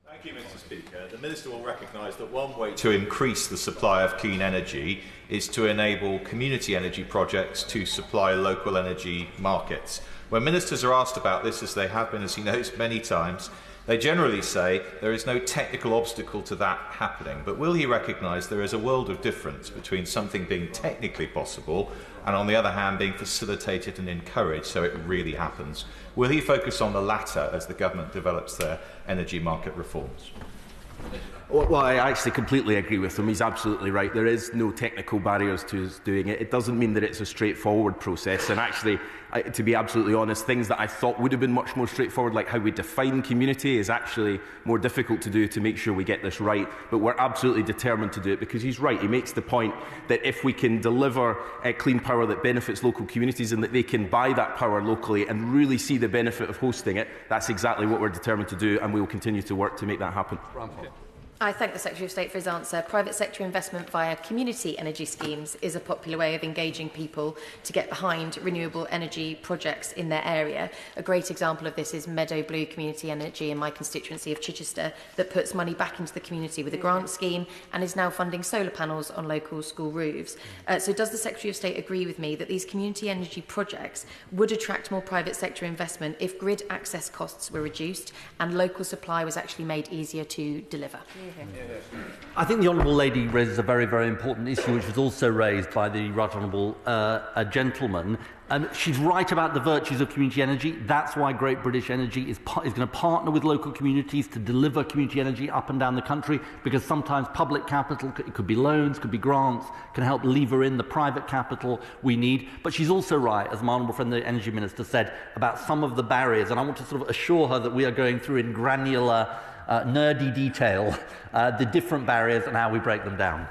Thank you, Mr. Speaker. The Minister will recognise that one way to increase the supply of clean energy is to enable community energy projects to supply local energy markets. When ministers are asked about this, as they have been, as he knows, many times, they generally say there is no technical obstacle to that happening. But will he recognise there is a world of difference between something being technically possible and, on the other hand, being facilitated and encouraged so it really happens? Will he focus on the latter as the government develops their energy market reforms? Well, I actually completely agree with him. He's absolutely right. There is no technical barriers to us doing it. It doesn't mean that it's a straightforward process. And actually, to be absolutely honest, things that I thought would have been much more straightforward, like how we define community, is actually more difficult to do to make sure we get this right. But we're absolutely determined to do it, because he's right. He makes the point that if we can deliver clean power that benefits local communities and that they can buy that power locally and really see the benefit of hosting it, that's exactly what we're determined to do, and we will continue to work to make that happen. I thank the Secretary of State for his answer. Private sector investment via community energy schemes is a popular way of engaging people to get behind renewable energy projects in their area. A great example of this is Meadow Blue Community Energy in my constituency of Chichester, that puts money back into the community with a grant scheme and is now funding solar panels on local school roofs. So does the Secretary of State agree with me that these community energy projects would attract more private sector investment if grid access costs were reduced and local supply was actually made easier to deliver? I think the Honourable Lady raises a very, very important issue, which was also raised by the Right Honourable gentleman. She's right about the virtues of community energy. That's why Great British Energy is going to partner with local communities to deliver community energy up and down the country, because sometimes public capital, it could be loans, could be grants, can help lever in the private capital we need. But she's also right, as my Honourable friend the Energy Minister said, about some of the barriers, and I want to sort of assure her that we are going through in granular nerdy detail the different barriers and how we break them down.